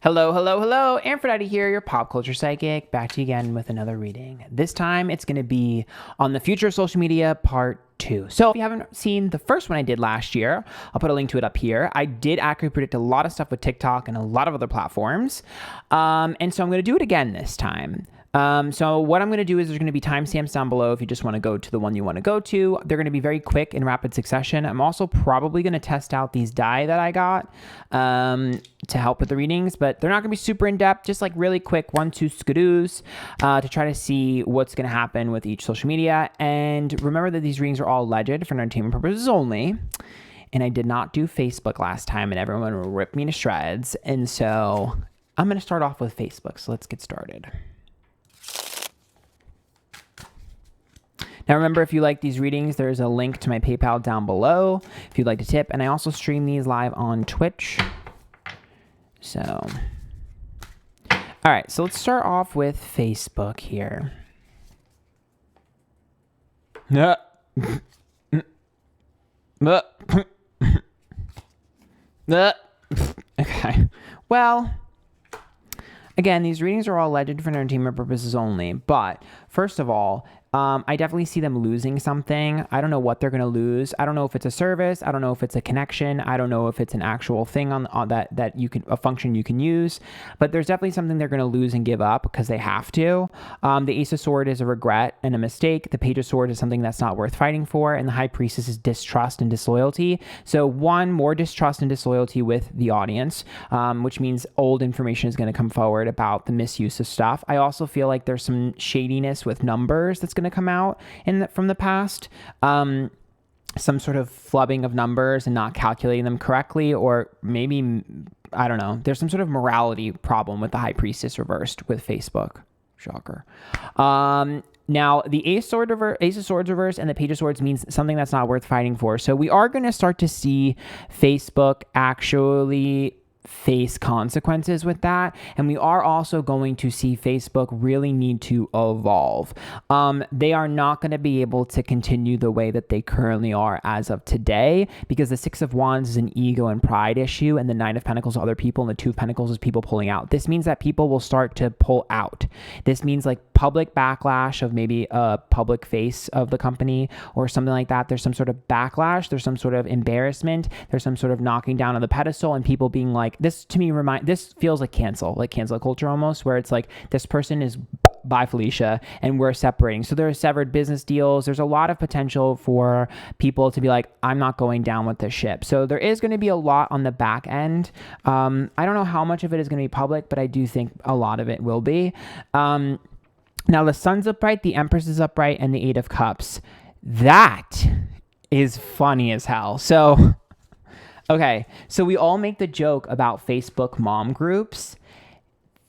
Hello, hello, hello. Antphrodite here, your pop culture psychic, back to you again with another reading. This time it's going to be on the future of social media part 2. So if you haven't seen the first one I did last year, I'll put a link to it up here. I did accurately predict a lot of stuff with TikTok and a lot of other platforms. And so I'm going to do it again this time. So what I'm going to do is there's going to be timestamps down below if you just want to go to the one you want to go to. They're going to be very quick in rapid succession. I'm also probably going to test out these die that I got to help with the readings, but they're not going to be super in-depth, just like really quick 1-2 skadoos to try to see what's going to happen with each social media. And remember that these readings are all alleged for entertainment purposes only. And I did not do Facebook last time and everyone ripped me to shreds. And so I'm going to start off with Facebook. So let's get started. Now, remember, if you like these readings, there's a link to my PayPal down below if you'd like to tip. And I also stream these live on Twitch. So, all right. So let's start off with Facebook here. Okay. Well, again, these readings are all alleged for entertainment purposes only. But first of all, I definitely see them losing something. I don't know what they're going to lose. I don't know if it's a service. I don't know if it's a connection. I don't know if it's an actual thing on that you can, a function you can use, but there's definitely something they're going to lose and give up because they have to. The Ace of Swords is a regret and a mistake. The Page of Swords is something that's not worth fighting for. And the High Priestess is distrust and disloyalty. So one, more distrust and disloyalty with the audience, which means old information is going to come forward about the misuse of stuff. I also feel like there's some shadiness with numbers that's going to come out from the past. Some sort of flubbing of numbers and not calculating them correctly, or maybe, I don't know, there's some sort of morality problem with the High Priestess reversed with Facebook. Shocker. Now, the Ace of Swords reverse and the Page of Swords means something that's not worth fighting for. So we are going to start to see Facebook actually face consequences with that, and we are also going to see Facebook really need to evolve. They are not going to be able to continue the way that they currently are as of today, because the Six of Wands is an ego and pride issue, and the Nine of Pentacles are other people, and the Two of Pentacles is people pulling out. This means that people will start to pull out. This means like public backlash of maybe a public face of the company or something like that. There's some sort of backlash, there's some sort of embarrassment, there's some sort of knocking down on the pedestal, and people being like, this to me this feels like cancel culture almost, where it's like this person is bye Felicia and we're separating. So there are severed business deals. There's a lot of potential for people to be like, I'm not going down with this ship. So there is going to be a lot on the back end. I don't know how much of it is going to be public, but I do think a lot of it will be. Now the Sun's upright, the Empress is upright, and the Eight of Cups. That is funny as hell. So okay, so we all make the joke about Facebook mom groups.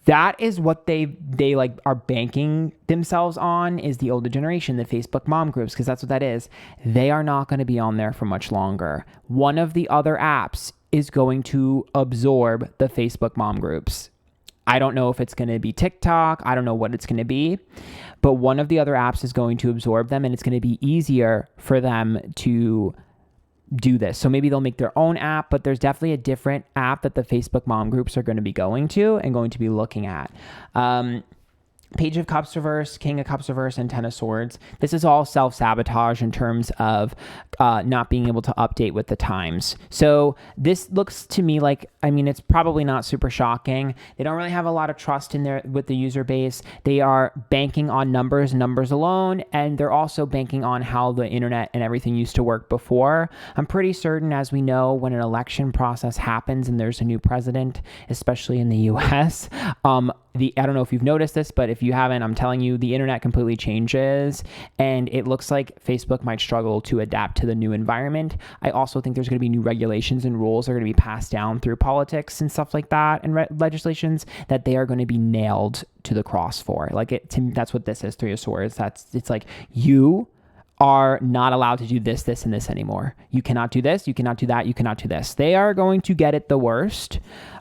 That is what they like are banking themselves on, is the older generation, the Facebook mom groups, because that's what that is. They are not going to be on there for much longer. One of the other apps is going to absorb the Facebook mom groups. I don't know if it's going to be TikTok. I don't know what it's going to be, but one of the other apps is going to absorb them, and it's going to be easier for them to do this. So maybe they'll make their own app, but there's definitely a different app that the Facebook mom groups are going to be going to and going to be looking at. Page of Cups reverse, King of Cups reverse, and Ten of Swords. This is all self-sabotage in terms of not being able to update with the times. So this looks to me like, I mean, it's probably not super shocking. They don't really have a lot of trust in there with the user base. They are banking on numbers alone, and they're also banking on how the internet and everything used to work before. I'm pretty certain, as we know, when an election process happens and there's a new president, especially in the US, I don't know if you've noticed this, but if you haven't, I'm telling you, the internet completely changes, and it looks like Facebook might struggle to adapt to the new environment. I also think there's going to be new regulations and rules that are going to be passed down through politics and stuff like that, and legislations that they are going to be nailed to the cross for. That's what this is, Three of Swords. It's like, you are not allowed to do this, this, and this anymore. You cannot do this, you cannot do that, you cannot do this. They are going to get it the worst.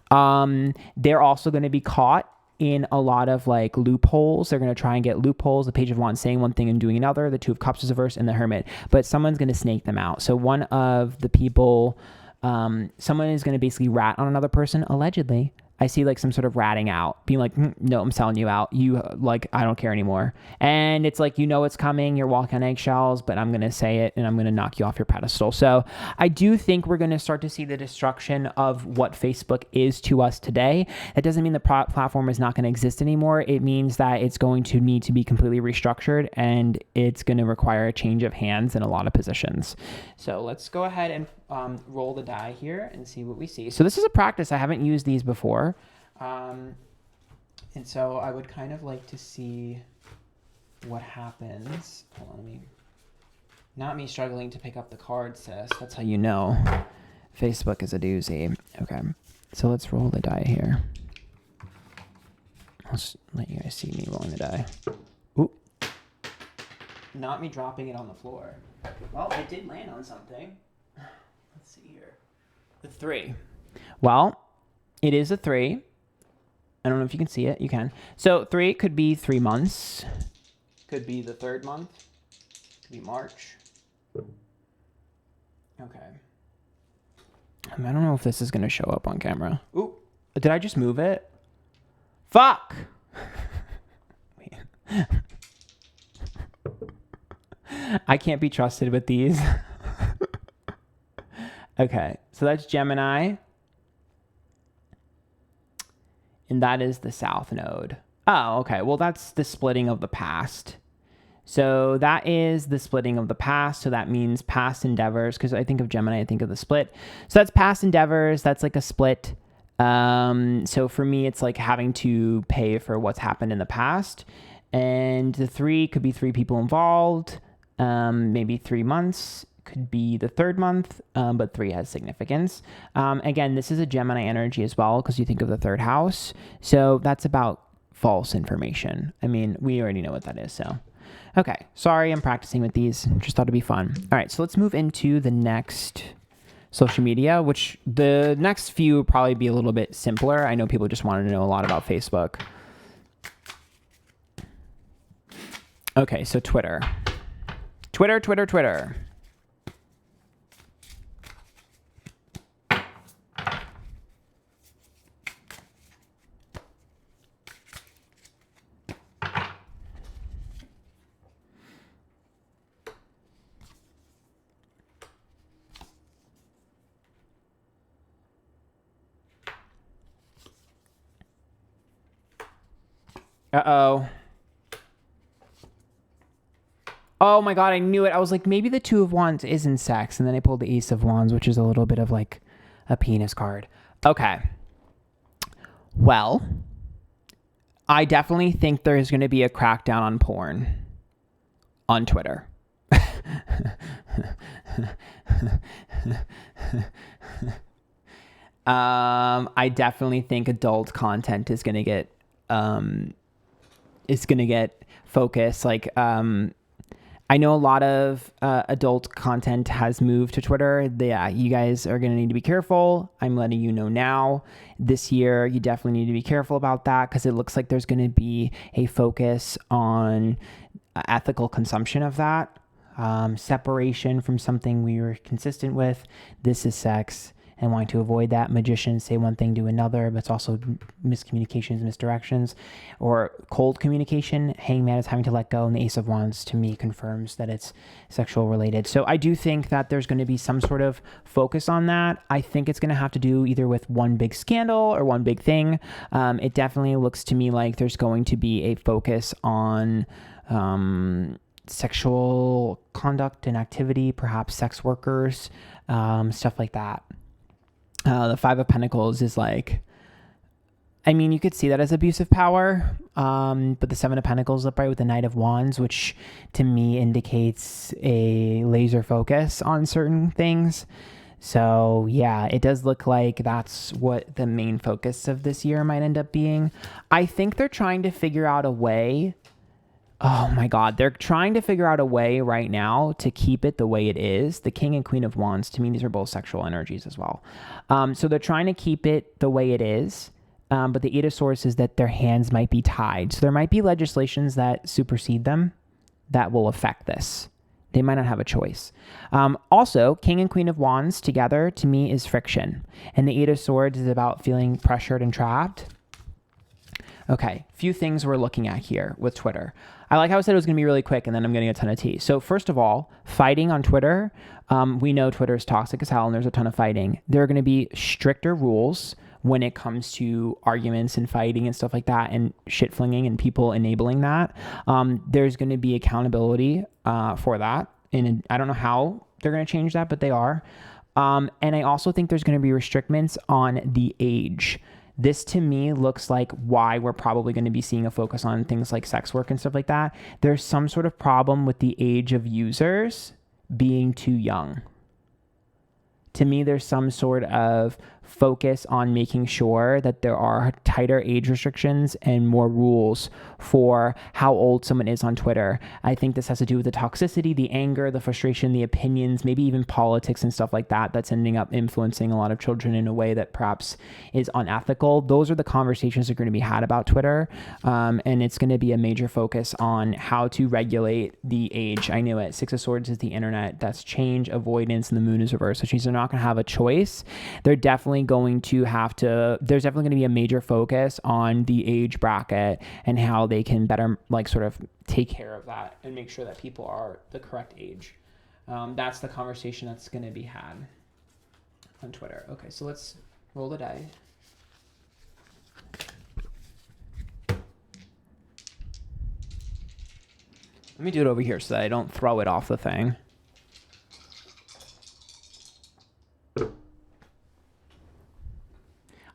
They're also going to be caught in a lot of like loopholes. They're going to try and get loopholes. The Page of Wands saying one thing and doing another. The Two of Cups is reversed, and the Hermit. But someone's going to snake them out. So one of the people, someone is going to basically rat on another person, allegedly. I see like some sort of ratting out, being like, no, I'm selling you out. You like, I don't care anymore. And it's like, it's coming. You're walking on eggshells, but I'm going to say it and I'm going to knock you off your pedestal. So I do think we're going to start to see the destruction of what Facebook is to us today. That doesn't mean the platform is not going to exist anymore. It means that it's going to need to be completely restructured and it's going to require a change of hands in a lot of positions. So let's go ahead and roll the die here and see what we see. So this is a practice. I haven't used these before. And so I would kind of like to see what happens. Hold on, not me struggling to pick up the card, sis. That's how you know Facebook is a doozy. Okay, so let's roll the die here. I'll just let you guys see me rolling the die. Ooh. Not me dropping it on the floor. Well, it did land on something. Let's see here. The 3. Well, it is a 3. I don't know if you can see it. You can. So 3 could be 3 months. Could be the 3rd month. Could be March. Okay. I don't know if this is going to show up on camera. Ooh. Did I just move it? Fuck! I can't be trusted with these. Okay, so that's Gemini. And that is the South Node. Oh, okay. Well, that's the splitting of the past. So that is the splitting of the past. So that means past endeavors. Because I think of Gemini, I think of the split. So that's past endeavors. That's like a split. So for me, it's like having to pay for what's happened in the past. And the 3 could be 3 people involved. Maybe 3 months. Could be the 3rd month, but 3 has significance. Again, this is a Gemini energy as well, because you think of the 3rd house. So that's about false information. I mean, we already know what that is. So, okay. Sorry, I'm practicing with these. Just thought it'd be fun. All right. So let's move into the next social media, which the next few will probably be a little bit simpler. I know people just wanted to know a lot about Facebook. Okay. So Twitter. Uh-oh. Oh my God, I knew it. I was like, maybe the 2 of Wands isn't sex. And then I pulled the Ace of Wands, which is a little bit of like a penis card. Okay. Well, I definitely think there's going to be a crackdown on porn on Twitter. I definitely think adult content is going to get focus. Like, I know a lot of adult content has moved to Twitter. Yeah, you guys are going to need to be careful. I'm letting you know now. This year, you definitely need to be careful about that because it looks like there's going to be a focus on ethical consumption of that. Separation from something we were consistent with. This is sex. And wanting to avoid that. Magicians say one thing, do another, but it's also miscommunications, misdirections, or cold communication. Hangman is having to let go, and the Ace of Wands, to me, confirms that it's sexual related. So I do think that there's going to be some sort of focus on that. I think it's going to have to do either with one big scandal or one big thing. It definitely looks to me like there's going to be a focus on sexual conduct and activity, perhaps sex workers, stuff like that. The 5 of Pentacles is like, I mean, you could see that as abusive power, but the 7 of Pentacles upright with the Knight of Wands, which to me indicates a laser focus on certain things. So yeah, it does look like that's what the main focus of this year might end up being. I think they're trying to figure out a way. Oh my God, they're trying to figure out a way right now to keep it the way it is. The King and Queen of Wands, to me, these are both sexual energies as well. So they're trying to keep it the way it is. But the 8 of Swords is that their hands might be tied. So there might be legislations that supersede them that will affect this. They might not have a choice. Also, King and Queen of Wands together, to me, is friction. And the Eight of Swords is about feeling pressured and trapped. Okay, few things we're looking at here with Twitter. I like how I said it was going to be really quick, and then I'm getting a ton of tea. So first of all, fighting on Twitter. We know Twitter is toxic as hell, and there's a ton of fighting. There are going to be stricter rules when it comes to arguments and fighting and stuff like that, and shit flinging and people enabling that. There's going to be accountability for that. And I don't know how they're going to change that, but they are. And I also think there's going to be restrictions on the age. This to me looks like why we're probably going to be seeing a focus on things like sex work and stuff like that. There's some sort of problem with the age of users being too young. To me, there's some sort of focus on making sure that there are tighter age restrictions and more rules for how old someone is on Twitter. I think this has to do with the toxicity, the anger, the frustration, the opinions, maybe even politics and stuff like that, that's ending up influencing a lot of children in a way that perhaps is unethical. Those are the conversations that are going to be had about Twitter. And it's going to be a major focus on how to regulate the age. I knew it. Six of Swords is the internet. That's change, avoidance, and the moon is reversed, which means they're not going to have a choice. They're definitely going to have to, there's definitely going to be a major focus on the age bracket and how they can better like sort of take care of that and make sure that people are the correct age. That's the conversation that's going to be had on Twitter. Okay, so let's roll the die. Let me do it over here so that I don't throw it off the thing.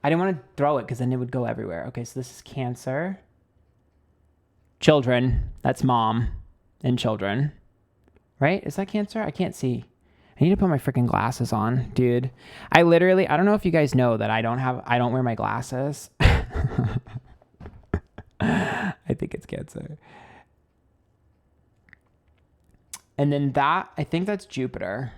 I didn't want to throw it because then it would go everywhere. Okay, so this is Cancer. Children. That's mom and children. Right? Is that Cancer? I can't see. I need to put my freaking glasses on, dude. I don't know if you guys know that I don't wear my glasses. I think it's Cancer. And then that, I think that's Jupiter.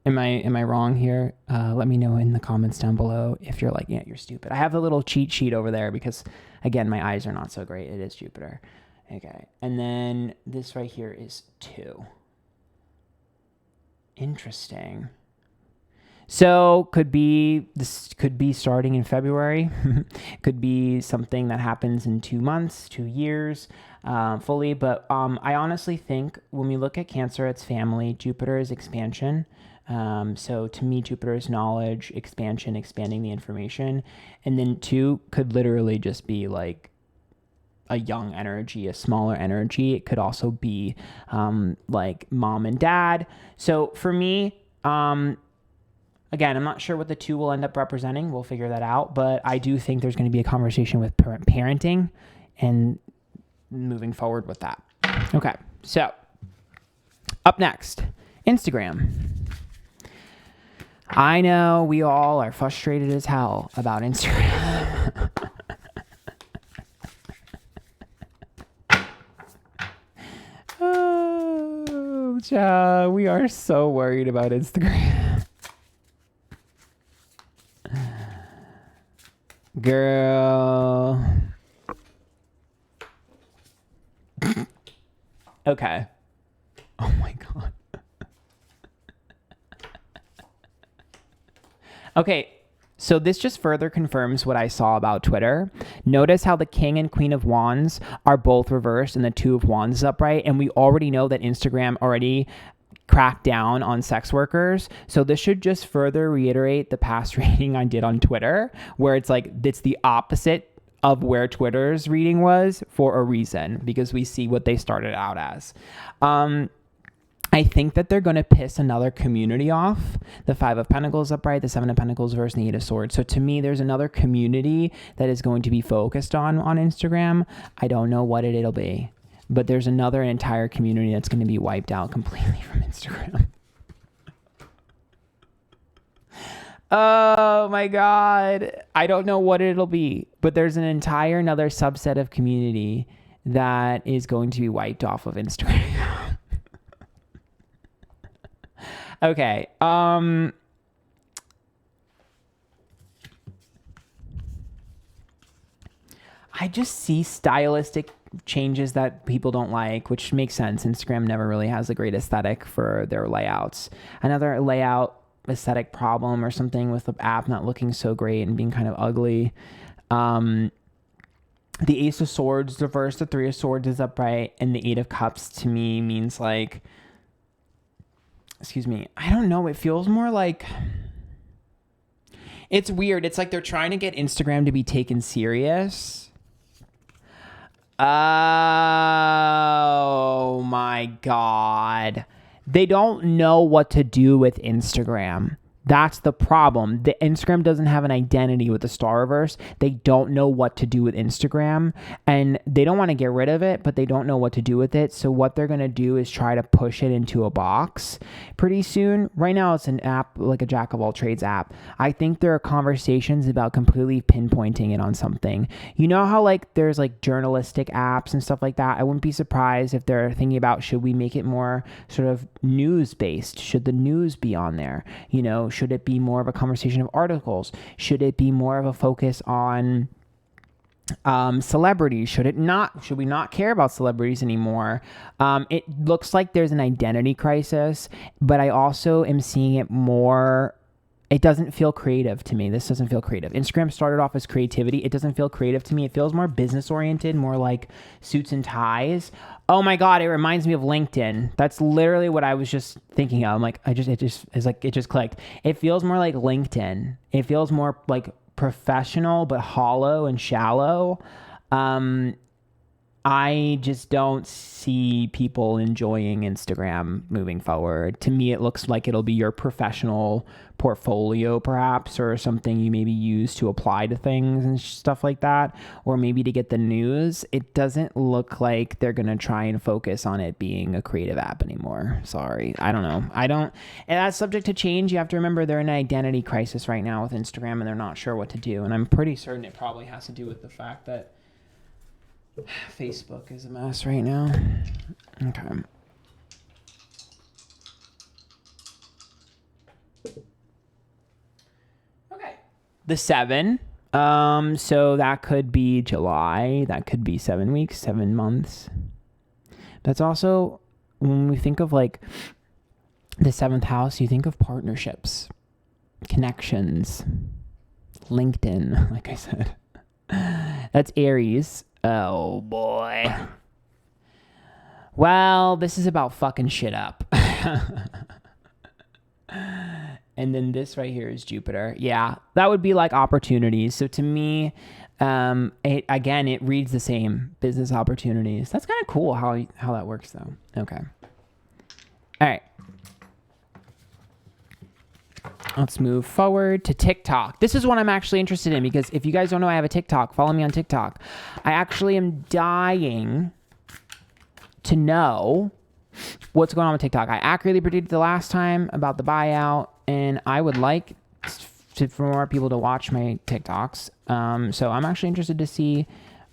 Am I wrong here? Let me know in the comments down below if you're like, yeah, you're stupid. I have the little cheat sheet over there because, again, my eyes are not so great. It is Jupiter. Okay. And then this right here is 2. Interesting. So this could be starting in February. Could be something that happens in 2 months, 2 years, fully. But I honestly think when we look at Cancer, it's family. Jupiter is expansion. So to me, Jupiter is knowledge, expansion, expanding the information. And then 2 could literally just be like a young energy, a smaller energy. It could also be like mom and dad. So for me, again, I'm not sure what the 2 will end up representing. We'll figure that out. But I do think there's going to be a conversation with parenting and moving forward with that. Okay, so up next, Instagram. I know we all are frustrated as hell about Instagram. Oh, child, we are so worried about Instagram. Girl. Okay. Oh my God. Okay, so this just further confirms what I saw about Twitter. Notice how the King and Queen of Wands are both reversed and the 2 of Wands is upright. And we already know that Instagram already cracked down on sex workers. So this should just further reiterate the past reading I did on Twitter, where it's like, it's the opposite of where Twitter's reading was for a reason, because we see what they started out as. I think that they're going to piss another community off. The 5 of Pentacles upright, the 7 of Pentacles versus the 8 of Swords. So to me, there's another community that is going to be focused on Instagram. I don't know what it'll be, but there's another entire community that's going to be wiped out completely from Instagram. Oh my God. I don't know what it'll be, but there's another subset of community that is going to be wiped off of Instagram. Okay. I just see stylistic changes that people don't like, which makes sense. Instagram never really has a great aesthetic for their layouts. Another layout aesthetic problem or something with the app not looking so great and being kind of ugly. The Ace of Swords is reversed, the Three of Swords is upright, and the Eight of Cups to me means like, I don't know, it feels more like, it's weird. It's like they're trying to get Instagram to be taken serious. Oh my God. They don't know what to do with Instagram. That's the problem. The Instagram doesn't have an identity with the Starverse. They don't know what to do with Instagram, and they don't want to get rid of it, but they don't know what to do with it. So what they're going to do is try to push it into a box pretty soon. Right now it's an app, like a jack of all trades app. I think there are conversations about completely pinpointing it on something. You know how like there's like journalistic apps and stuff like that? I wouldn't be surprised if they're thinking about, should we make it more sort of news based? Should the news be on there? You know, should it be more of a conversation of articles? Should it be more of a focus on celebrities? Should we not care about celebrities anymore? It looks like there's an identity crisis, but I also am seeing it more. It doesn't feel creative to me. This doesn't feel creative. Instagram started off as creativity. It doesn't feel creative to me. It feels more business oriented, more like suits and ties. Oh my God, it reminds me of LinkedIn. That's literally what I was just thinking of. I'm like, it just clicked. It feels more like LinkedIn. It feels more like professional, but hollow and shallow. I just don't see people enjoying Instagram moving forward. To me, it looks like it'll be your professional portfolio, perhaps, or something you maybe use to apply to things and stuff like that, or maybe to get the news. It doesn't look like they're going to try and focus on it being a creative app anymore. Sorry. I don't know. And that's subject to change. You have to remember they're in an identity crisis right now with Instagram, and they're not sure what to do. And I'm pretty certain it probably has to do with the fact that Facebook is a mess right now. Okay. The 7. So that could be July. That could be 7 weeks, 7 months. That's also, when we think of like the 7th house, you think of partnerships, connections, LinkedIn, like I said. That's Aries. Oh boy. Well, this is about fucking shit up. And then this right here is Jupiter. Yeah, that would be like opportunities. So to me, it reads the same, business opportunities. That's kind of cool how that works though. Okay. All right. Let's move forward to TikTok. This is one I'm actually interested in because if you guys don't know I have a TikTok, follow me on TikTok. I actually am dying to know what's going on with TikTok. I accurately predicted the last time about the buyout, and I would like for more people to watch my TikToks. So I'm actually interested to see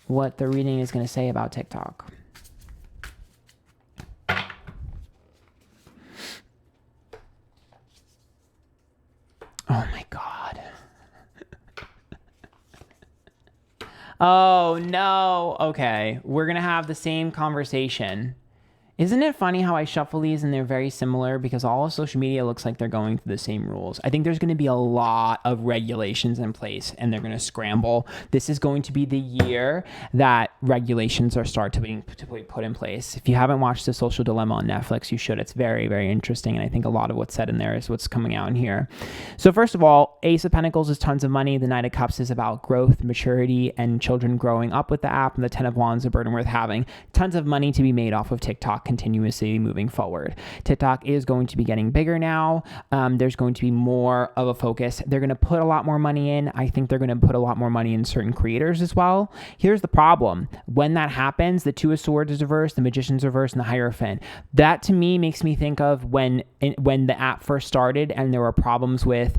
what the reading is going to say about TikTok. Oh my God. Oh no. Okay. We're going to have the same conversation. Isn't it funny how I shuffle these and they're very similar because all of social media looks like they're going through the same rules? I think there's going to be a lot of regulations in place and they're going to scramble. This is going to be the year that regulations are start to be put in place. If you haven't watched The Social Dilemma on Netflix, you should. It's very, very interesting. And I think a lot of what's said in there is what's coming out in here. So first of all, Ace of Pentacles is tons of money. The Knight of Cups is about growth, maturity, and children growing up with the app. And the Ten of Wands, a burden worth having. Tons of money to be made off of TikTok continuously moving forward. TikTok is going to be getting bigger now. There's going to be more of a focus. They're going to put a lot more money in. I think they're going to put a lot more money in certain creators as well. Here's the problem. When that happens, the Two of Swords is reversed, the Magician's reversed, and the Hierophant. That to me makes me think of when the app first started and there were problems with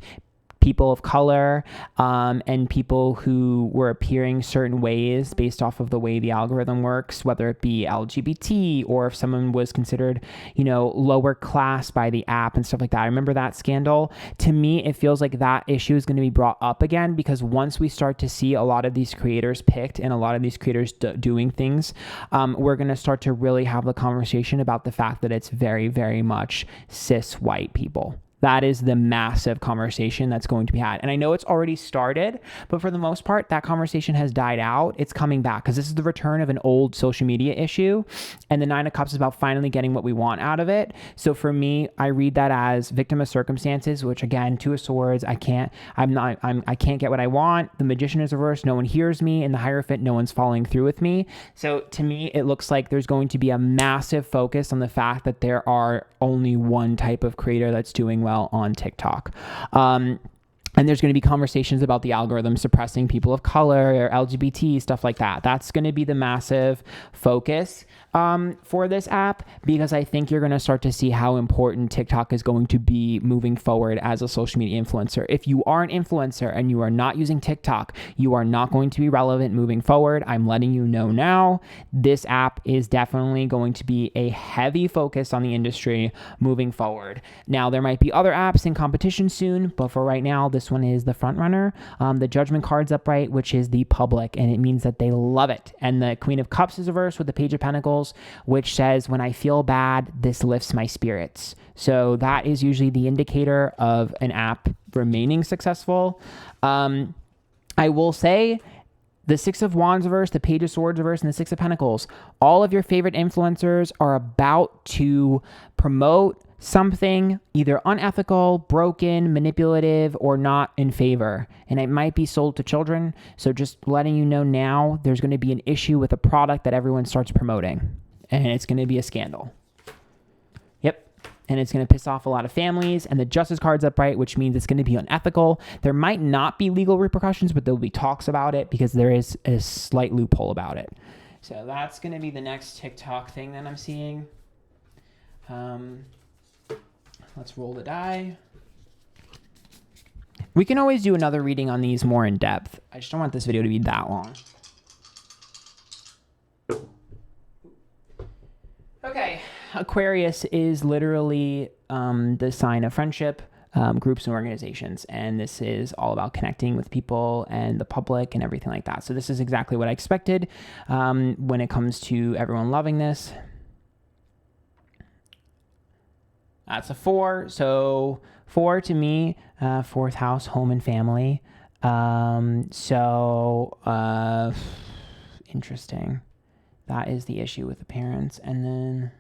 people of color and people who were appearing certain ways based off of the way the algorithm works, whether it be LGBT or if someone was considered, lower class by the app and stuff like that. I remember that scandal. To me, it feels like that issue is going to be brought up again, because once we start to see a lot of these creators picked and a lot of these creators doing things, we're going to start to really have the conversation about the fact that it's very, very much cis white people. That is the massive conversation that's going to be had. And I know it's already started, but for the most part, that conversation has died out. It's coming back because this is the return of an old social media issue. And the Nine of Cups is about finally getting what we want out of it. So for me, I read that as victim of circumstances, which again, Two of Swords, I can't get what I want. The Magician is reversed. No one hears me. And the Hierophant, no one's following through with me. So to me, it looks like there's going to be a massive focus on the fact that there are only one type of creator that's doing well on TikTok. And there's going to be conversations about the algorithm suppressing people of color or LGBT, stuff like that. That's going to be the massive focus for this app, because I think you're going to start to see how important TikTok is going to be moving forward as a social media influencer. If you are an influencer and you are not using TikTok, you are not going to be relevant moving forward. I'm letting you know now. This app is definitely going to be a heavy focus on the industry moving forward. Now, there might be other apps in competition soon, but for right now, this one is the front runner. The Judgment card's upright, which is the public, and it means that they love it. And the Queen of Cups is reversed with the Page of Pentacles, which says, when I feel bad, this lifts my spirits. So that is usually the indicator of an app remaining successful. I will say, the Six of Wands reverse, the Page of Swords reverse, and the Six of Pentacles, all of your favorite influencers are about to promote something either unethical, broken, manipulative, or not in favor. And it might be sold to children. So just letting you know now, there's going to be an issue with a product that everyone starts promoting. And it's going to be a scandal. Yep. And it's going to piss off a lot of families. And the Justice card's upright, which means it's going to be unethical. There might not be legal repercussions, but there'll be talks about it because there is a slight loophole about it. So that's going to be the next TikTok thing that I'm seeing. Let's roll the die. We can always do another reading on these more in depth. I just don't want this video to be that long. Okay, Aquarius is literally the sign of friendship, groups and organizations. And this is all about connecting with people and the public and everything like that. So this is exactly what I expected when it comes to everyone loving this. That's a 4. So 4 to me, 4th house, home and family. Interesting. That is the issue with the parents. And then,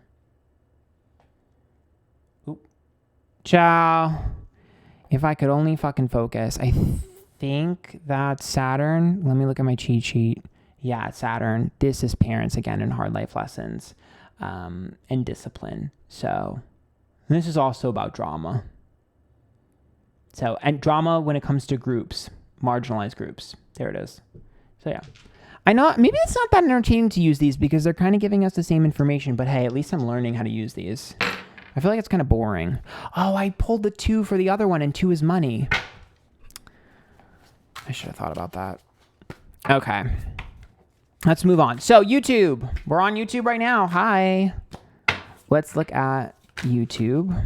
ciao. If I could only fucking focus. I think that's Saturn. Let me look at my cheat sheet. Yeah, it's Saturn. This is parents again in hard life lessons and discipline. So this is also about drama. So, and drama when it comes to groups, marginalized groups. There it is. So yeah. I know maybe it's not that entertaining to use these because they're kind of giving us the same information, but hey, at least I'm learning how to use these. I feel like it's kind of boring. Oh, I pulled the 2 for the other one and 2 is money. I should have thought about that. Okay. Let's move on. So YouTube, we're on YouTube right now. Hi. Let's look at YouTube.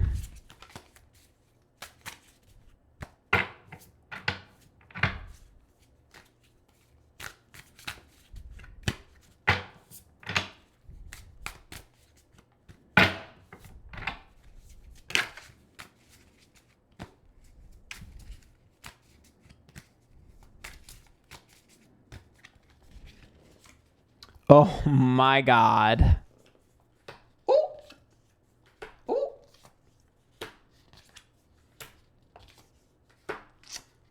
Oh my God. Ooh. Ooh.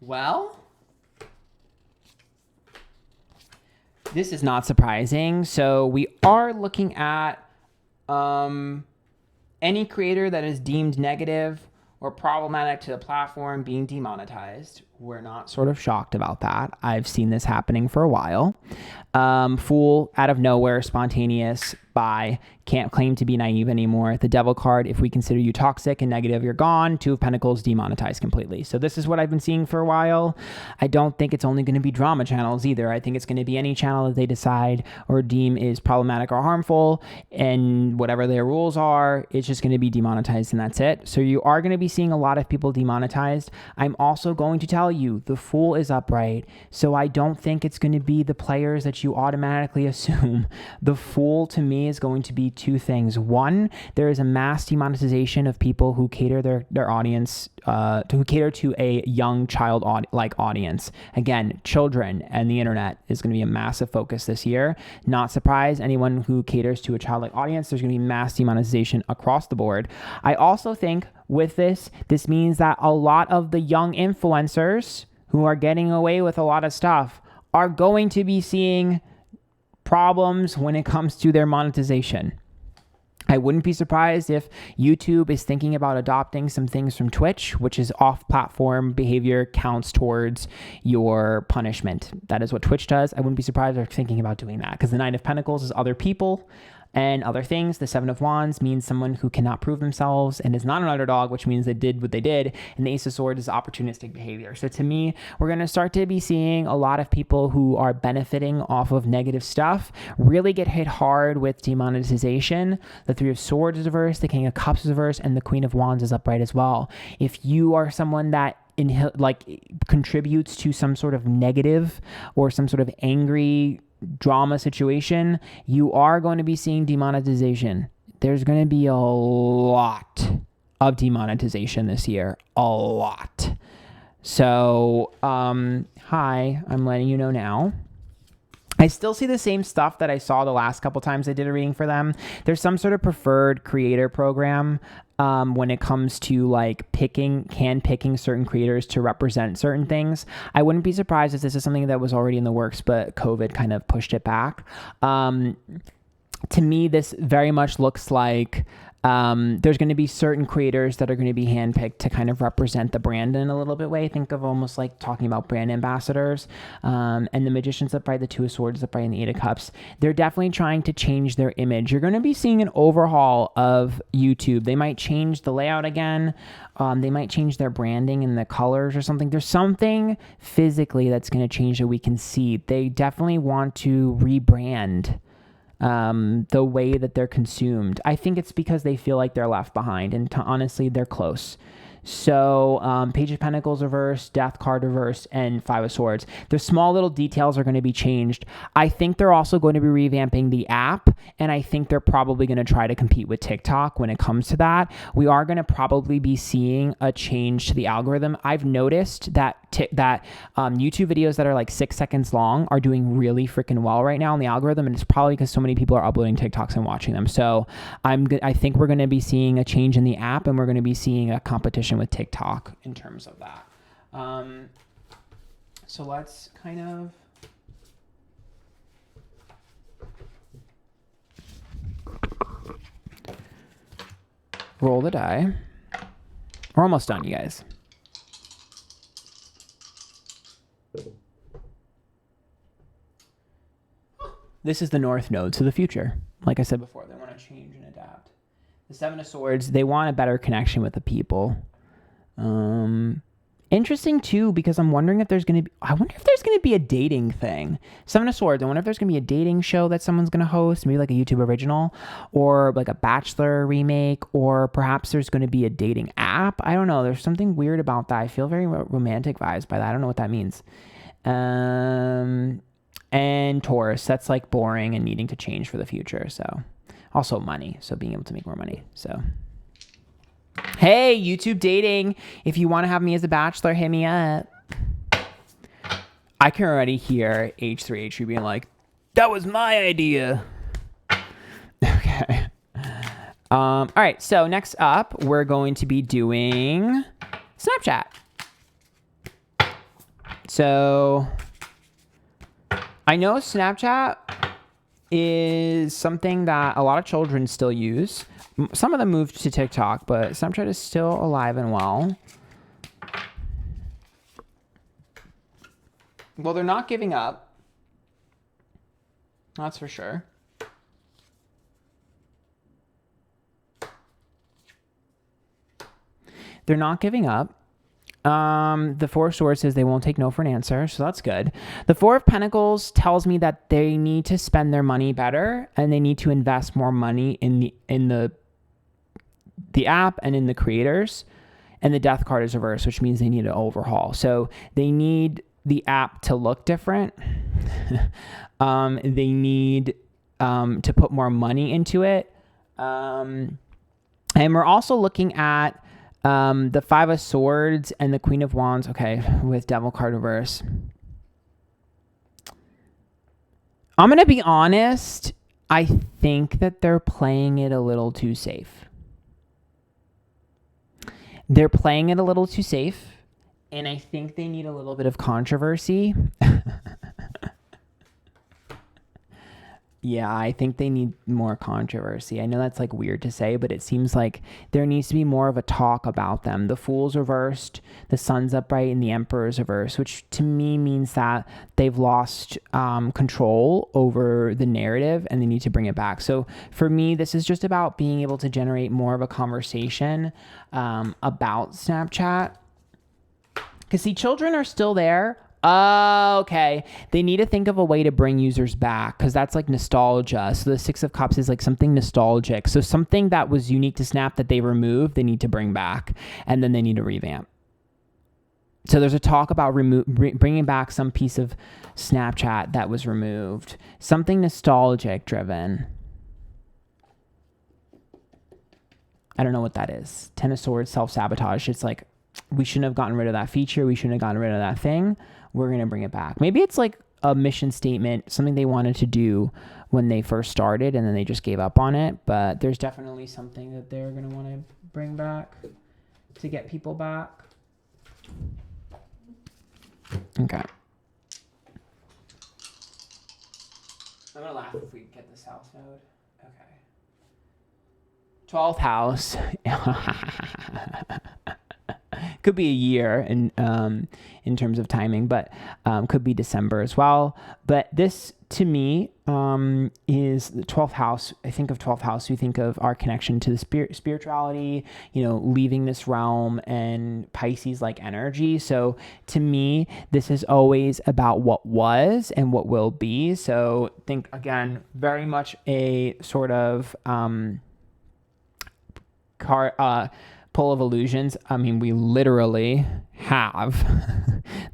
Well, this is not surprising. So we are looking at any creator that is deemed negative or problematic to the platform being demonetized. We're not sort of shocked about that. I've seen this happening for a while. Fool, out of nowhere, spontaneous, buy, can't claim to be naive anymore. The devil card, if we consider you toxic and negative, you're gone. Two of Pentacles, demonetized completely. So this is what I've been seeing for a while. I don't think it's only going to be drama channels either. I think it's going to be any channel that they decide or deem is problematic or harmful, and whatever their rules are, it's just going to be demonetized and that's it. So you are going to be seeing a lot of people demonetized. I'm also going to tell you the Fool is upright, so I don't think it's going to be the players that you automatically assume. The Fool to me is going to be two things. One, there is a mass demonetization of people who cater their audience who cater to a young child audience. Again, children and the internet is going to be a massive focus this year. Not surprised, anyone who caters to a childlike audience, there's going to be mass demonetization across the board. I also think with this means that a lot of the young influencers who are getting away with a lot of stuff are going to be seeing problems when it comes to their monetization. I wouldn't be surprised if YouTube is thinking about adopting some things from Twitch, which is off-platform behavior counts towards your punishment. That is what Twitch does. I wouldn't be surprised if they're thinking about doing that, because the Nine of Pentacles is other people and other things. The Seven of Wands means someone who cannot prove themselves and is not an underdog, which means they did what they did. And the Ace of Swords is opportunistic behavior. So to me, we're going to start to be seeing a lot of people who are benefiting off of negative stuff really get hit hard with demonetization. The Three of Swords is reversed, the King of Cups is reversed, and the Queen of Wands is upright as well. If you are someone that contributes to some sort of negative or some sort of angry drama situation, you are going to be seeing demonetization. There's going to be a lot of demonetization this year. A lot. So, hi, I'm letting you know now. I still see the same stuff that I saw the last couple times I did a reading for them. There's some sort of preferred creator program when it comes to like picking certain creators to represent certain things. I wouldn't be surprised if this is something that was already in the works, but COVID kind of pushed it back. To me, this very much looks like there's going to be certain creators that are going to be handpicked to kind of represent the brand in a little bit way. Think of almost like talking about brand ambassadors. And the Magician's upright, the Two of Swords upright, and the Eight of Cups. They're definitely trying to change their image. You're going to be seeing an overhaul of YouTube. They might change the layout again. They might change their branding and the colors or something. There's something physically that's going to change that we can see. They definitely want to rebrand the way that they're consumed. I think it's because they feel like they're left behind, and honestly, they're close. So Page of Pentacles reversed, Death card reversed, and Five of Swords. The small little details are going to be changed. I think they're also going to be revamping the app, and I think they're probably going to try to compete with TikTok when it comes to that. We are going to probably be seeing a change to the algorithm. I've noticed that YouTube videos that are like 6 seconds long are doing really freaking well right now on the algorithm, and it's probably because so many people are uploading TikToks and watching them. So I think we're going to be seeing a change in the app, and we're going to be seeing a competition with TikTok in terms of that. So let's kind of roll the die. We're almost done, you guys. This is the North Node, so the future. Like I said before, they want to change and adapt. The Seven of Swords, they want a better connection with the people. Interesting too, because I'm wondering if there's going to be a dating thing. Seven of Swords, I wonder if there's going to be a dating show that someone's going to host, maybe like a YouTube original, or like a Bachelor remake, or perhaps there's going to be a dating app. I don't know. There's something weird about that. I feel very romantic vibes by that. I don't know what that means. And Taurus, that's like boring and needing to change for the future. So also money. So being able to make more money. So hey, YouTube dating. If you want to have me as a bachelor, hit me up. I can already hear H3H3 being like, that was my idea. Okay. All right. So next up, we're going to be doing Snapchat. So I know Snapchat is something that a lot of children still use. Some of them moved to TikTok, but Snapchat is still alive and well. Well, they're not giving up. That's for sure. They're not giving up. The Four of Swords says they won't take no for an answer, so that's good. The Four of Pentacles tells me that they need to spend their money better and they need to invest more money in the app and in the creators. And the Death card is reversed, which means they need to overhaul. So they need the app to look different. They need to put more money into it. And we're also looking at the Five of Swords and the Queen of Wands. Okay, with Devil card reverse. I'm going to be honest. I think that they're playing it a little too safe. They're playing it a little too safe, and I think they need a little bit of controversy. Yeah, I think they need more controversy. I know that's like weird to say, but it seems like there needs to be more of a talk about them. The Fool's reversed, the Sun's upright, and the Emperor's reversed, which to me means that they've lost control over the narrative and they need to bring it back. So for me, this is just about being able to generate more of a conversation about Snapchat. Because see, children are still there. Oh, okay. They need to think of a way to bring users back because that's like nostalgia. So the Six of Cups is like something nostalgic. So something that was unique to Snap that they removed, they need to bring back, and then they need to revamp. So there's a talk about bringing back some piece of Snapchat that was removed. Something nostalgic driven. I don't know what that is. Ten of Swords, self-sabotage. It's like, we shouldn't have gotten rid of that feature. We shouldn't have gotten rid of that thing. We're going to bring it back. Maybe it's like a mission statement, something they wanted to do when they first started and then they just gave up on it. But there's definitely something that they're going to want to bring back to get people back. Okay. I'm going to laugh if we get the South Node. Okay. 12th house. Could be a year in terms of timing, but could be December as well. But this, to me, is the 12th house. I think of 12th house, we think of our connection to the spirituality, leaving this realm and Pisces-like energy. So to me, this is always about what was and what will be. So think, again, very much a sort of pull of illusions. I mean, we literally have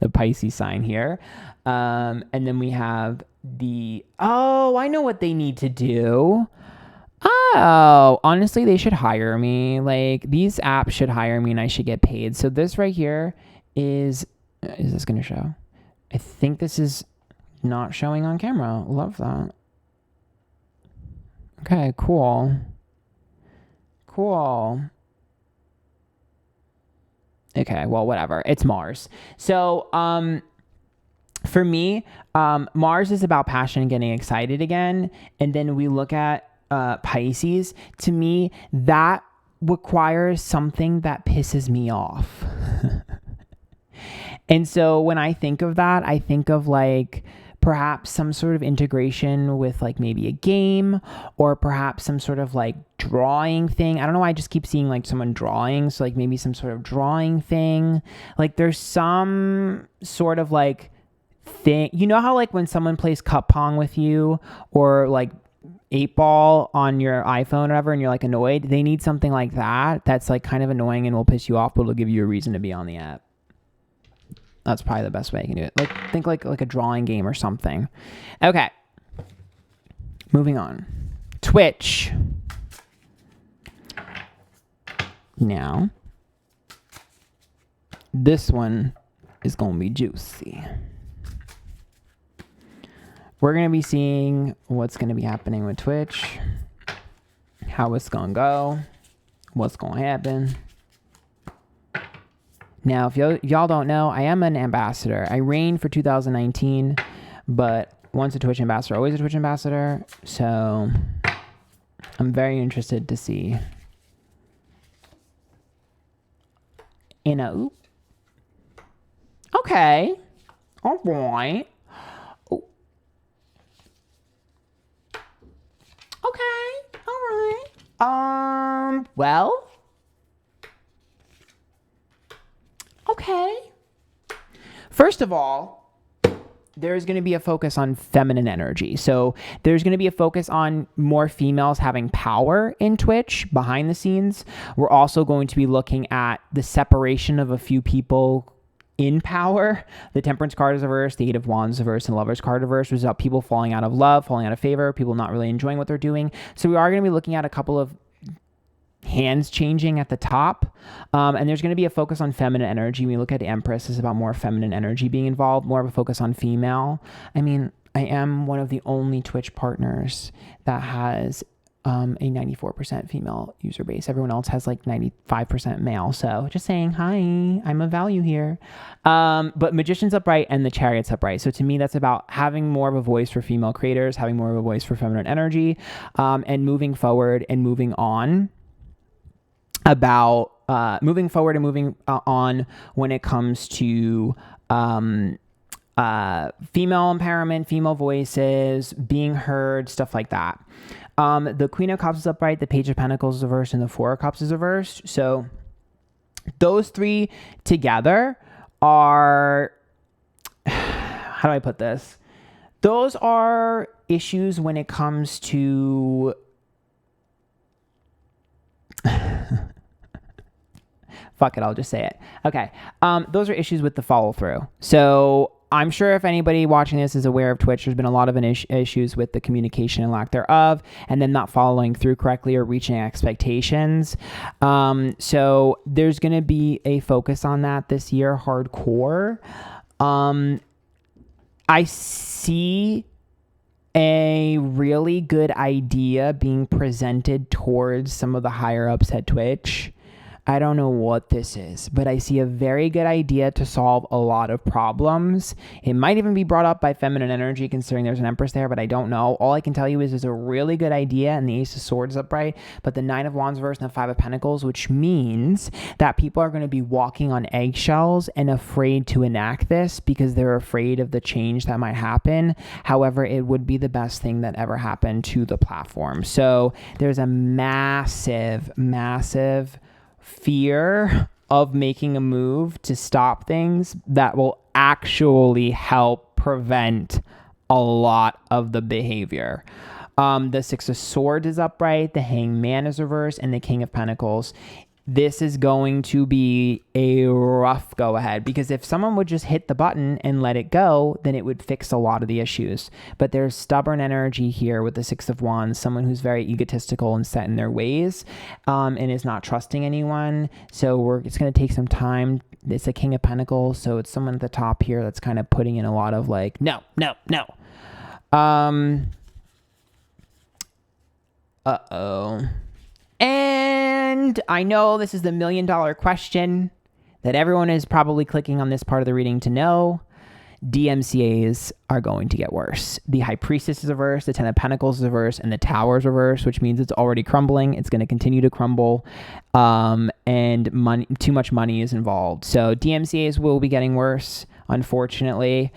the Pisces sign here. And then we have I know what they need to do. Oh, honestly, they should hire me. Like, these apps should hire me and I should get paid. So this right here is this going to show? I think this is not showing on camera. Love that. Okay, cool. Okay, well, whatever. It's Mars. So, for me, Mars is about passion and getting excited again. And then we look at Pisces. To me, that requires something that pisses me off. And so when I think of that, I think of like perhaps some sort of integration with like maybe a game or perhaps some sort of like drawing thing. I don't know why I just keep seeing like someone drawing. So like maybe some sort of drawing thing. Like there's some sort of like thing. You know how like when someone plays cup pong with you or like 8-ball on your iPhone or whatever and you're like annoyed, they need something like that that's like kind of annoying and will piss you off, but it'll give you a reason to be on the app. That's probably the best way I can do it. Like think like a drawing game or something. Okay. Moving on. Twitch. Now, this one is going to be juicy. We're going to be seeing what's going to be happening with Twitch, how it's going to go, what's going to happen. Now, if y'all don't know, I am an ambassador. I reigned for 2019, but once a Twitch ambassador, always a Twitch ambassador. So I'm very interested to see. Okay. All right. Oh. Okay. All right. Well. Okay. First of all, there's going to be a focus on feminine energy. So there's going to be a focus on more females having power in Twitch behind the scenes. We're also going to be looking at the separation of a few people in power. The Temperance card is reversed, the Eight of Wands is reversed, and the Lovers card reversed, which is about people falling out of love, falling out of favor, people not really enjoying what they're doing. So we are going to be looking at a couple of hands changing at the top, and there's going to be a focus on feminine energy. When we look at Empress, it's about more feminine energy being involved, more of a focus on female. I mean, I am one of the only Twitch partners that has a 94% female user base. Everyone else has like 95% male. So just saying, hi, I'm of value here. But Magician's upright and the Chariot's upright. So to me, that's about having more of a voice for female creators, having more of a voice for feminine energy, and moving forward and moving on about moving forward and moving on when it comes to female empowerment, female voices, being heard, stuff like that. The Queen of Cups is upright, the Page of Pentacles is reversed, and the Four of Cups is reversed. So those three together are, how do I put this? Those are issues when it comes to fuck it, I'll just say it. Okay. Those are issues with the follow through. So I'm sure if anybody watching this is aware of Twitch, there's been a lot of issues with the communication and lack thereof, and then not following through correctly or reaching expectations. So there's going to be a focus on that this year, hardcore. I see a really good idea being presented towards some of the higher ups at Twitch. I don't know what this is, but I see a very good idea to solve a lot of problems. It might even be brought up by feminine energy, considering there's an Empress there, but I don't know. All I can tell you is there's a really good idea, and the Ace of Swords upright, but the Nine of Wands reversed and the Five of Pentacles, which means that people are going to be walking on eggshells and afraid to enact this because they're afraid of the change that might happen. However, it would be the best thing that ever happened to the platform. So there's a massive fear of making a move to stop things that will actually help prevent a lot of the behavior. The Six of Swords is upright, the Hangman is reversed, and the King of Pentacles. This is going to be a rough go ahead, because if someone would just hit the button and let it go, then it would fix a lot of the issues. But there's stubborn energy here with the Six of Wands, someone who's very egotistical and set in their ways, and is not trusting anyone. So it's going to take some time. It's a King of Pentacles, so it's someone at the top here that's kind of putting in a lot of like, no. And I know this is the $1 million question that everyone is probably clicking on this part of the reading to know. DMCAs are going to get worse. The High Priestess is reversed, the Ten of Pentacles is reversed, and the Tower is reversed, which means it's already crumbling. It's going to continue to crumble, and too much money is involved. So DMCAs will be getting worse, unfortunately.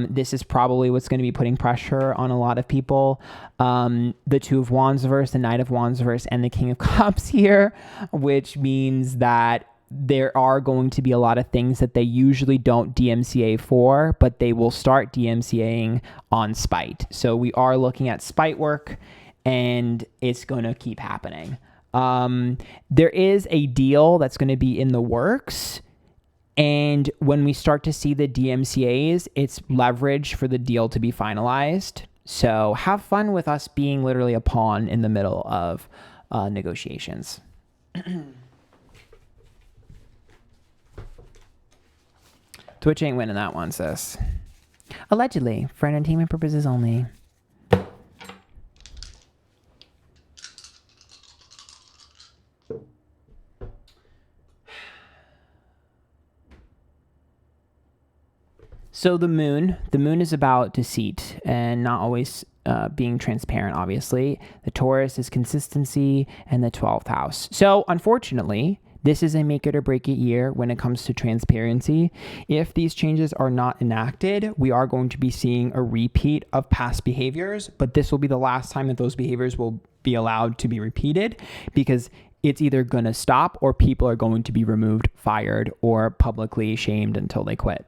This is probably what's going to be putting pressure on a lot of people. The Two of Wands reversed, the Knight of Wands reversed, and the King of Cups here, which means that there are going to be a lot of things that they usually don't DMCA for, but they will start DMCAing on spite. So we are looking at spite work, and it's going to keep happening. There is a deal that's going to be in the works, and when we start to see the DMCAs, it's leverage for the deal to be finalized. So have fun with us being literally a pawn in the middle of negotiations. Twitch ain't winning that one, sis. Allegedly, for entertainment purposes only. So the moon is about deceit and not always being transparent, obviously. The Taurus is consistency and the 12th house. So unfortunately, This is a make it or break it year when it comes to transparency. If these changes are not enacted, we are going to be seeing a repeat of past behaviors, but this will be the last time that those behaviors will be allowed to be repeated, because it's either going to stop or people are going to be removed, fired, or publicly shamed until they quit.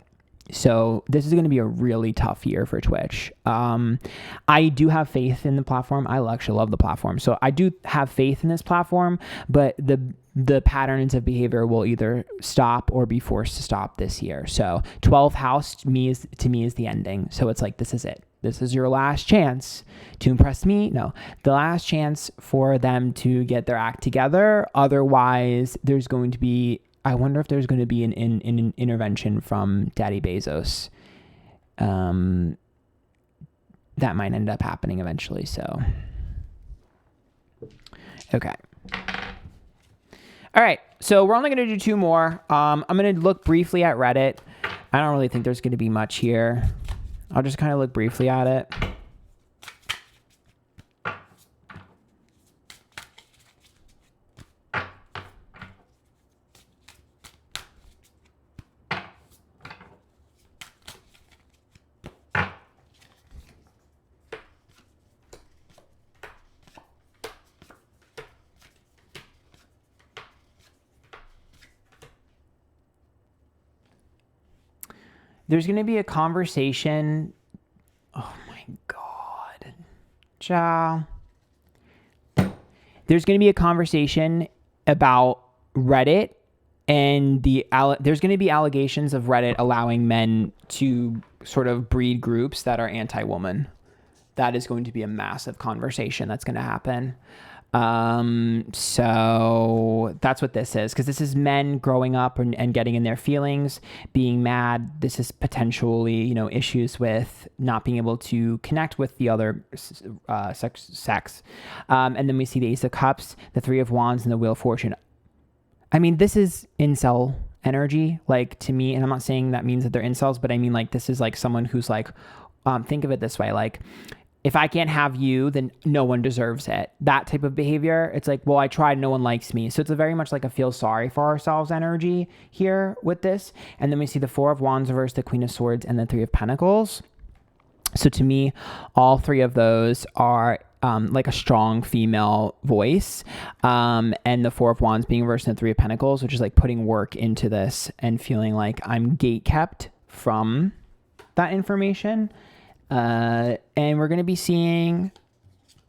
So this is going to be a really tough year for Twitch. I do have faith in the platform. I actually love the platform. So I do have faith in this platform, but the patterns of behavior will either stop or be forced to stop this year. So 12th house to me is the ending. So it's like, this is it. This is your last chance to impress me. No, the last chance for them to get their act together. Otherwise, there's going to be, I wonder if there's going to be an intervention from Daddy Bezos. That might end up happening eventually. So, okay. All right. So we're only going to do 2 more. I'm going to look briefly at Reddit. I don't really think there's going to be much here. I'll just kind of look briefly at it. There's going to be a conversation. Oh my God. Ciao. There's going to be a conversation about Reddit, and there's going to be allegations of Reddit allowing men to sort of breed groups that are anti-woman. That is going to be a massive conversation that's going to happen. So that's what this is, because this is men growing up and getting in their feelings, being mad. This is potentially, issues with not being able to connect with the other sex. And then we see the Ace of Cups, the Three of Wands, and the Wheel of Fortune. I mean, this is incel energy, like, to me, and I'm not saying that means that they're incels, but I mean, like, this is like someone who's like, think of it this way, like, if I can't have you, then no one deserves it. That type of behavior. It's like, well, I tried, no one likes me. So it's a very much like a feel sorry for ourselves energy here with this. And then we see the Four of Wands reverse, the Queen of Swords, and the Three of Pentacles. So to me, all 3 of those are like a strong female voice. And the Four of Wands being reversed in the Three of Pentacles, which is like putting work into this and feeling like I'm gatekept from that information. And we're going to be seeing,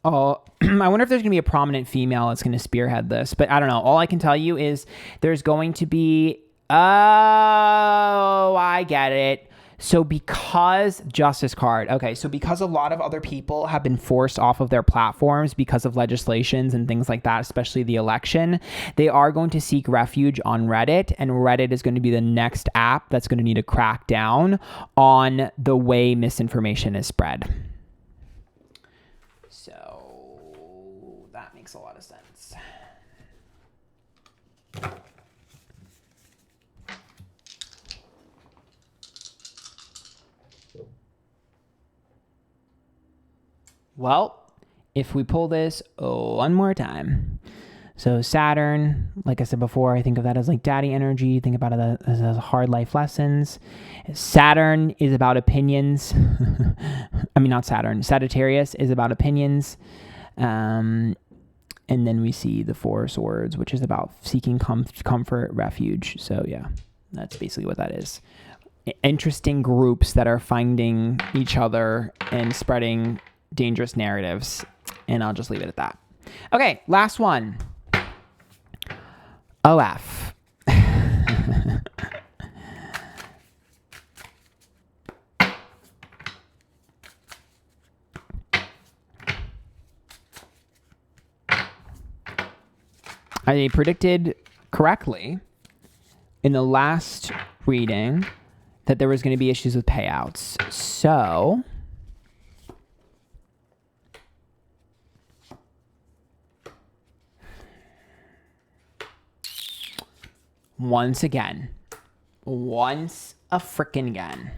I wonder if there's going to be a prominent female that's going to spearhead this, but I don't know. All I can tell you is there's going to be, I get it. So because Justice card, okay, so because a lot of other people have been forced off of their platforms because of legislations and things like that, especially the election, they are going to seek refuge on Reddit, and Reddit is going to be the next app that's going to need to crack down on the way misinformation is spread. So that makes a lot of sense. Well, if we pull this one more time. So Saturn, like I said before, I think of that as like daddy energy. Think about it as hard life lessons. Saturn is about opinions. I mean, not Saturn. Sagittarius is about opinions. And then we see the Four of Swords, which is about seeking comfort, refuge. So yeah, that's basically what that is. Interesting groups that are finding each other and spreading dangerous narratives, and I'll just leave it at that. Okay, last one. OF. I predicted correctly in the last reading that there was going to be issues with payouts. So once a frickin' again,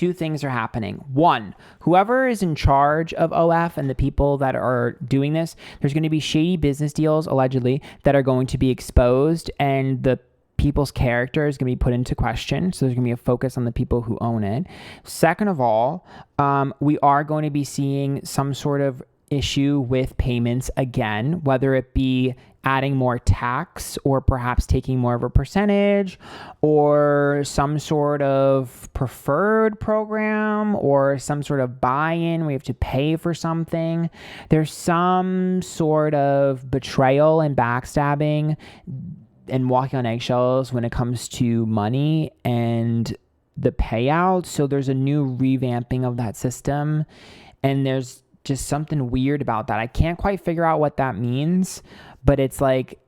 two things are happening. One, whoever is in charge of OF and the people that are doing this, there's going to be shady business deals, allegedly, that are going to be exposed, and the people's character is going to be put into question. So there's going to be a focus on the people who own it. Second of all, we are going to be seeing some sort of issue with payments again, whether it be adding more tax or perhaps taking more of a percentage or some sort of preferred program or some sort of buy-in. We have to pay for something. There's some sort of betrayal and backstabbing and walking on eggshells when it comes to money and the payouts. So there's a new revamping of that system, and there's just something weird about that. I can't quite figure out what that means, but it's like,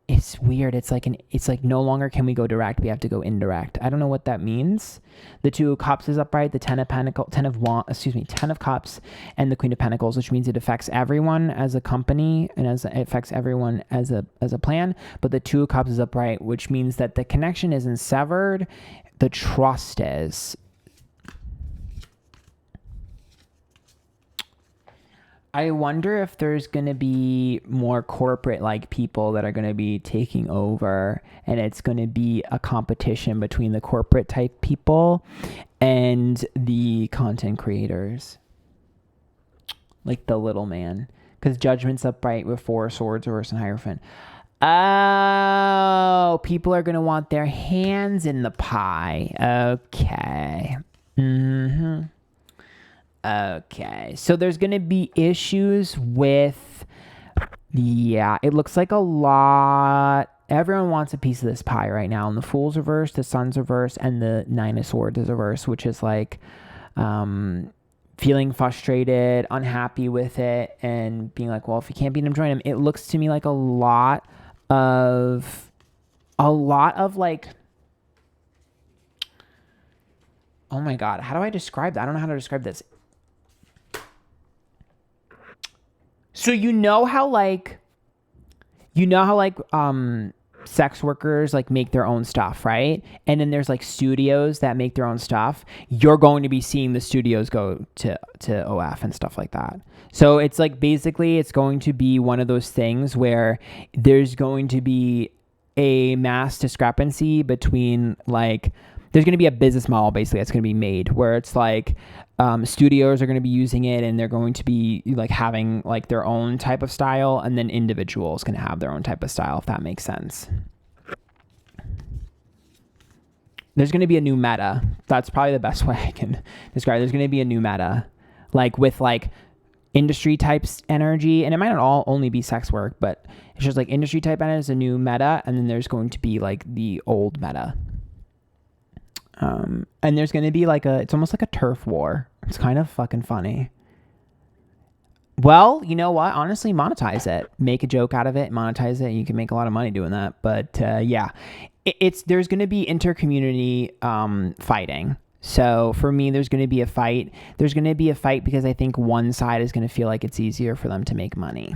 it's weird. It's like no longer can we go direct. We have to go indirect. I don't know what that means. The Two of Cups is upright. The Ten of Cups and the Queen of Pentacles, which means it affects everyone as a company and it affects everyone as a plan. But the Two of Cups is upright, which means that the connection isn't severed. The trust is. I wonder if there's going to be more corporate-like people that are going to be taking over, and it's going to be a competition between the corporate-type people and the content creators, like the little man, because Judgment's upright with Four of Swords, Reverse, and Hierophant. Oh, people are going to want their hands in the pie. Okay. Okay, so there's going to be issues with, it looks like a lot. Everyone wants a piece of this pie right now. And the Fool's reversed, the Sun's reversed, and the Nine of Swords is reversed, which is like feeling frustrated, unhappy with it, and being like, well, if you can't beat him, join him. It looks to me like a lot of like, oh my God, how do I describe that? I don't know how to describe this. So you know how sex workers like make their own stuff, right? And then there's like studios that make their own stuff. You're going to be seeing the studios go to OF and stuff like that. So it's like basically it's going to be one of those things where there's going to be a mass discrepancy between like, there's going to be a business model basically that's going to be made where it's like studios are going to be using it and they're going to be like having like their own type of style, and then individuals can have their own type of style, if that makes sense. There's going to be a new meta. That's probably the best way I can describe it. There's going to be a new meta, like with like industry types energy, and it might not all only be sex work, but it's just like industry type meta is a new meta, and then there's going to be like the old meta. And there's going to be like it's almost like a turf war. It's kind of fucking funny. Well, you know what? Honestly, monetize it. Make a joke out of it, monetize it. You can make a lot of money doing that. But yeah, there's going to be inter-community fighting. So for me, there's going to be a fight. There's going to be a fight because I think one side is going to feel like it's easier for them to make money.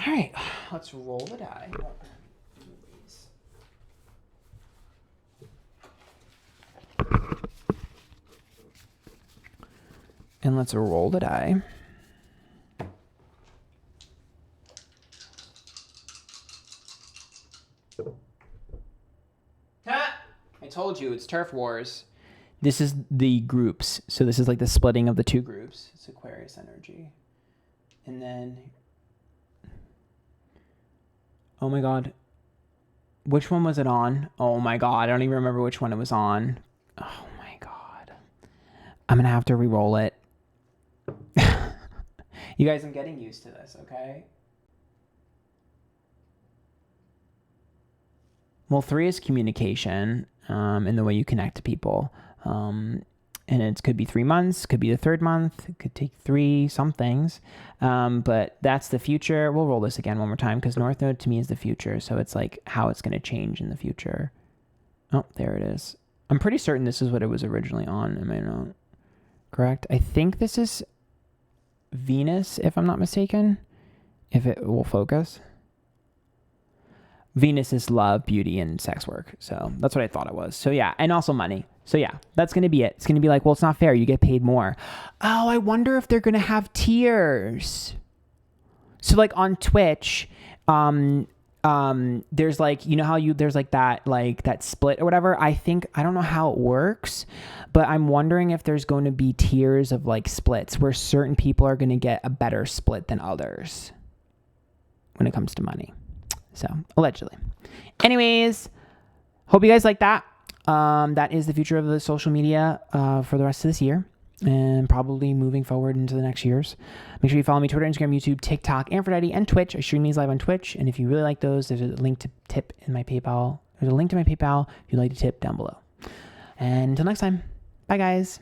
All right, let's roll the die. And let's roll the die. I told you, it's turf wars. This is the groups. So this is like the splitting of the two groups. It's Aquarius energy. And then, oh my God. Which one was it on? Oh my God, I don't even remember which one it was on. Oh my God. I'm going to have to re-roll it. You guys, I'm getting used to this, okay? Well, 3 is communication and the way you connect to people. And it could be 3 months, could be the 3rd month, it could take 3 some things. But that's the future. We'll roll this again one more time because North Node to me is the future. So it's like how it's going to change in the future. Oh, there it is. I'm pretty certain this is what it was originally on. Am I not correct? I think this is Venus, if I'm not mistaken, if it will focus. Venus is love, beauty, and sex work. So that's what I thought it was. So yeah, and also money. So yeah, that's going to be it. It's going to be like, well, it's not fair. You get paid more. Oh, I wonder if they're going to have tiers. So like on Twitch, there's like, you know how there's like that split or whatever. I don't know how it works, but I'm wondering if there's going to be tiers of like splits where certain people are going to get a better split than others when it comes to money. So allegedly. Anyways, hope you guys like that. That is the future of the social media for the rest of this year and probably moving forward into the next years. Make sure you follow me Twitter, Instagram, YouTube, TikTok, Antphrodite, and Twitch. I stream these live on Twitch. And if you really like those, there's a link to tip in my PayPal. There's a link to my PayPal if you'd like to tip down below. And until next time, bye guys.